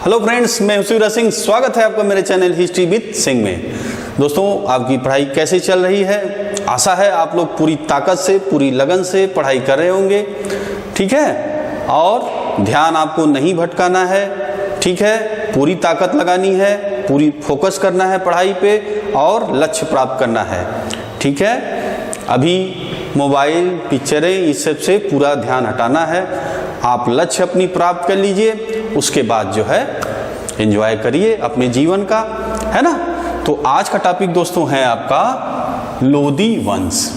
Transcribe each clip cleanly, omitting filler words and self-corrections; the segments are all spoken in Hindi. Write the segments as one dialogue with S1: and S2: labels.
S1: हेलो फ्रेंड्स, मैं शिवराज सिंह। स्वागत है आपका मेरे चैनल हिस्ट्री विद सिंह में। दोस्तों, आपकी पढ़ाई कैसे चल रही है? आशा है आप लोग पूरी ताकत से, पूरी लगन से पढ़ाई कर रहे होंगे। ठीक है, और ध्यान आपको नहीं भटकाना है। ठीक है, पूरी ताकत लगानी है, पूरी फोकस करना है पढ़ाई पे और लक्ष्य प्राप्त करना है। ठीक है, अभी मोबाइल, पिक्चरें, इस सब से पूरा ध्यान हटाना है। आप लक्ष्य अपनी प्राप्त कर लीजिए, उसके बाद जो है एंजॉय करिए अपने जीवन का, है ना। तो आज का टॉपिक दोस्तों है आपका लोदी वंश।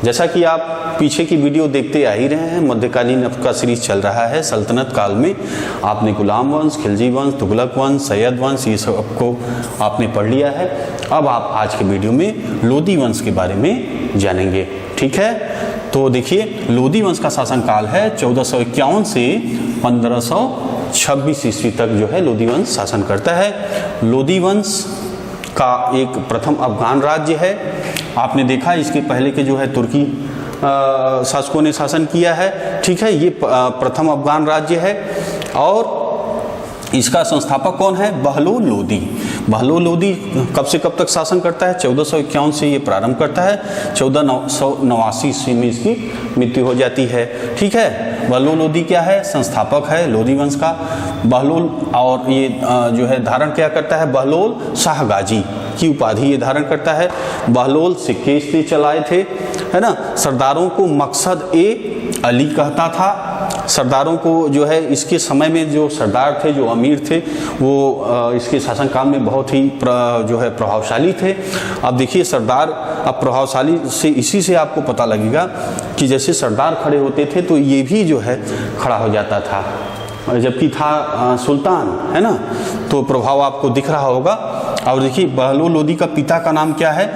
S1: जैसा कि आप पीछे की वीडियो देखते आ ही रहे हैं, मध्यकालीन आपका सीरीज चल रहा है। सल्तनत काल में आपने गुलाम वंश, खिलजी वंश, तुगलक वंश, सैयद वंश, ये सबको आपने पढ़ लिया है। अब आप आज के वीडियो में लोदी वंश के बारे में जानेंगे। ठीक है, तो देखिए, लोदी वंश का शासनकाल है 1451 से 1526 ईस्वी तक जो है लोदी वंश शासन करता है। लोदी वंश का एक प्रथम अफगान राज्य है। आपने देखा इसके पहले के जो है तुर्की शासकों ने शासन किया है। ठीक है, ये प्रथम अफगान राज्य है और इसका संस्थापक कौन है? बहलोल लोदी। बहलोल लोदी कब से कब तक शासन करता है? 1451 से ये प्रारंभ करता है, 1489 ईस्वी में इसकी मृत्यु हो जाती है। ठीक है, बहलोल लोदी क्या है? संस्थापक है लोदी वंश का। बहलोल, और ये जो है धारण क्या करता है? बहलोल शाह गाजी की उपाधि ये धारण करता है। बहलोल सिक्के इसने चलाए थे, है ना। सरदारों को मकसद ए अली कहता था। सरदारों को जो है इसके समय में जो सरदार थे, जो अमीर थे, वो इसके शासनकाल में बहुत ही जो है प्रभावशाली थे। अब देखिए, सरदार अब प्रभावशाली से इसी से आपको पता लगेगा कि जैसे सरदार खड़े होते थे तो ये भी जो है खड़ा हो जाता था, जबकि था सुल्तान, है ना। तो प्रभाव आपको दिख रहा होगा। और देखिए, बहलोल लोदी का पिता का नाम क्या है?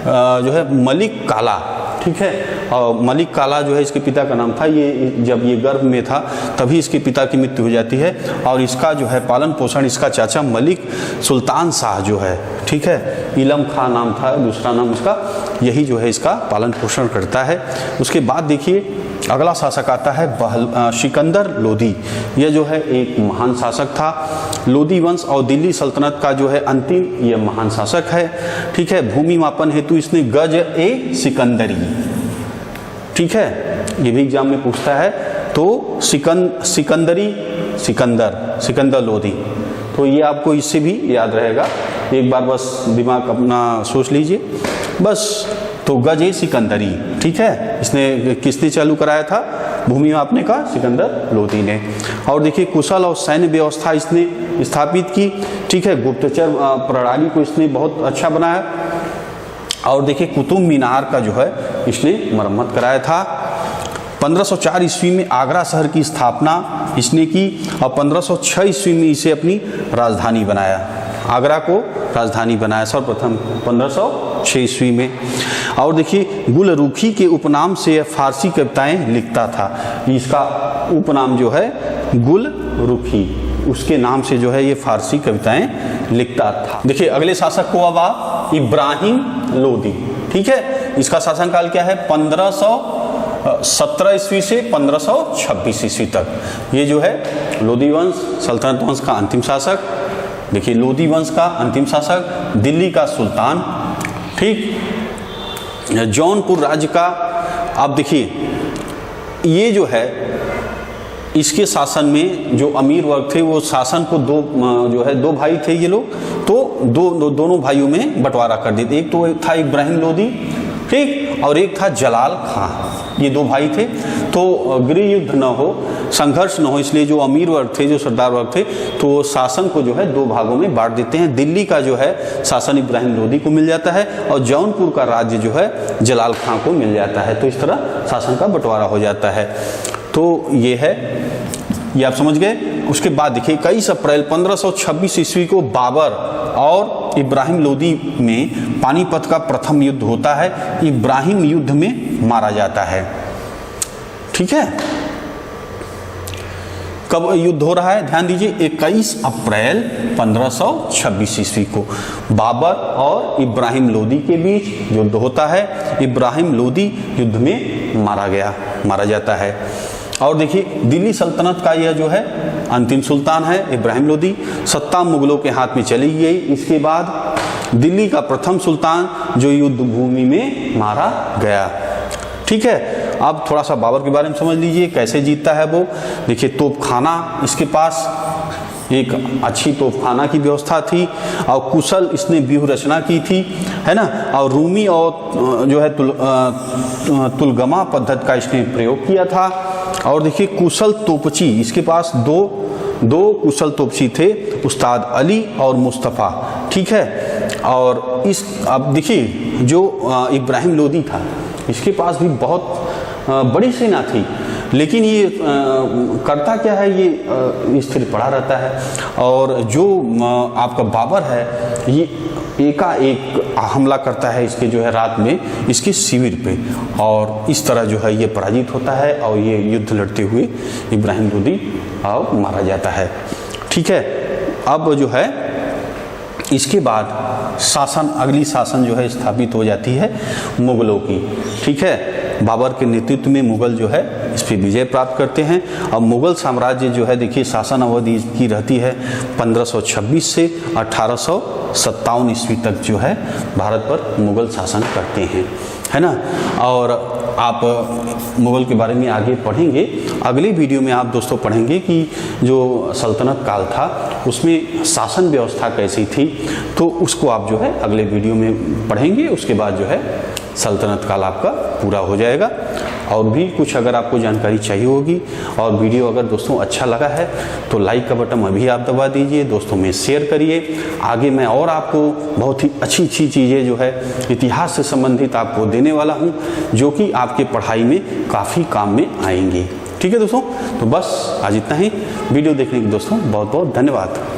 S1: जो है मलिक काला। ठीक है, और मलिक काला जो है इसके पिता का नाम था। ये जब ये गर्भ में था तभी इसके पिता की मृत्यु हो जाती है। और इसका जो है पालन पोषण इसका चाचा मलिक सुल्तान शाह जो है, ठीक है, इलम खां नाम था दूसरा नाम इसका, यही जो है इसका पालन पोषण करता है। उसके बाद देखिए, अगला शासक आता है सिकंदर लोदी। यह जो है एक महान शासक था। लोदी वंश और दिल्ली सल्तनत का जो है अंतिम यह महान शासक है। ठीक है, भूमि मापन हेतु इसने गज ए सिकंदरी, ठीक है, ये भी एग्जाम में पूछता है। तो सिकंदरी, सिकंदर लोदी, तो ये आपको इससे भी याद रहेगा। एक बार बस दिमाग अपना सोच लीजिए बस। तो गज ए सिकंदरी, ठीक है, इसने किसने चालू कराया था भूमि मापने का? सिकंदर लोदी ने। और देखिए, कुशल और सैन्य व्यवस्था इसने स्थापित की। ठीक है, गुप्तचर प्रणाली को इसने बहुत अच्छा बनाया। और देखिए, कुतुब मीनार का जो है इसने मरम्मत कराया था। 1504 ईस्वी में आगरा शहर की स्थापना इसने की और 1506 ईस्वी में इसे अपनी राजधानी बनाया। आगरा को राजधानी बनाया सर्वप्रथम 1506 ईस्वी में। और देखिए, गुलरुखी के उपनाम से यह फारसी कविताएं लिखता था। इसका उपनाम जो है गुलरुखी, उसके नाम से जो है ये फारसी कविताएं लिखता था। देखिए, अगले शासक को अब आप इब्राहिम लोदी। ठीक है, इसका शासनकाल क्या है? 1517 ईस्वी से 1526 ईस्वी तक। ये जो है लोदी वंश, सल्तनत वंश का अंतिम शासक। देखिए, लोदी वंश का अंतिम शासक, दिल्ली का सुल्तान, ठीक, जौनपुर राज्य का। अब देखिए, ये जो है इसके शासन में जो अमीर वर्ग थे वो शासन को दो भाई थे ये लोग, तो दोनों भाइयों में बंटवारा कर देते। एक तो था इब्राहिम लोदी, ठीक, और एक था जलाल खां। ये दो भाई थे। तो गृह युद्ध न हो, संघर्ष न हो, इसलिए जो अमीर वर्ग थे, जो सरदार वर्ग थे, तो शासन को जो है दो भागों में बांट देते हैं। दिल्ली का जो है शासन इब्राहिम लोदी को मिल जाता है और जौनपुर का राज्य जो है जलाल खां को मिल जाता है। तो इस तरह शासन का बंटवारा हो जाता है। तो ये है, ये आप समझ गए। उसके बाद देखिए, 21 अप्रैल 1526 ईस्वी को बाबर और इब्राहिम लोदी में पानीपत का प्रथम युद्ध होता है। इब्राहिम युद्ध में मारा जाता है। ठीक है, कब युद्ध हो रहा है? ध्यान दीजिए, 21 अप्रैल 1526 ईस्वी को बाबर और इब्राहिम लोदी के बीच युद्ध होता है। इब्राहिम लोदी युद्ध में मारा जाता है। और देखिए दिल्ली सल्तनत का यह जो है अंतिम सुल्तान है इब्राहिम लोदी। सत्ता मुगलों के हाथ में चली गई। इसके बाद दिल्ली का प्रथम सुल्तान जो युद्ध भूमि में मारा गया। ठीक है, अब थोड़ा सा बाबर के बारे में समझ लीजिए, कैसे जीतता है वो। देखिए तोपखाना इसके पास एक अच्छी तोपखाना की व्यवस्था थी और कुशल इसने व्यूह रचना की थी, है ना। और रूमी और जो है तुलगमा पद्धति का इसने प्रयोग किया था। और देखिए कुशल तोपची इसके पास दो कुशल तोपची थे, उस्ताद अली और मुस्तफ़ा। ठीक है, और इस अब देखिए जो इब्राहिम लोदी था इसके पास भी बहुत बड़ी सेना थी, लेकिन ये करता क्या है, ये स्थिर पड़ा रहता है। और जो आपका बाबर है ये एकाएक हमला करता है इसके जो है रात में इसके शिविर पे, और इस तरह जो है ये पराजित होता है और ये युद्ध लड़ते हुए इब्राहिम लोदी और मारा जाता है। ठीक है, अब जो है इसके बाद अगली शासन जो है स्थापित हो जाती है मुगलों की। ठीक है, बाबर के नेतृत्व में मुगल जो है इस पर विजय प्राप्त करते हैं। अब मुगल साम्राज्य जो है देखिए शासन अवधि की रहती है 1526 से 1857 ईस्वी तक जो है भारत पर मुगल शासन करते हैं, है ना। और आप मुगल के बारे में आगे पढ़ेंगे, अगले वीडियो में आप दोस्तों पढ़ेंगे कि जो सल्तनत काल था उसमें शासन व्यवस्था कैसी थी, तो उसको आप जो है अगले वीडियो में पढ़ेंगे। उसके बाद जो है सल्तनत काल आपका पूरा हो जाएगा। और भी कुछ अगर आपको जानकारी चाहिए होगी और वीडियो अगर दोस्तों अच्छा लगा है तो लाइक का बटन अभी आप दबा दीजिए, दोस्तों में शेयर करिए। आगे मैं और आपको बहुत ही अच्छी चीज़ें जो है इतिहास से संबंधित आपको देने वाला हूं, जो कि आपके पढ़ाई में काफ़ी काम में आएंगी। ठीक है दोस्तों, तो बस आज इतना ही। वीडियो देखने के दोस्तों बहुत बहुत धन्यवाद।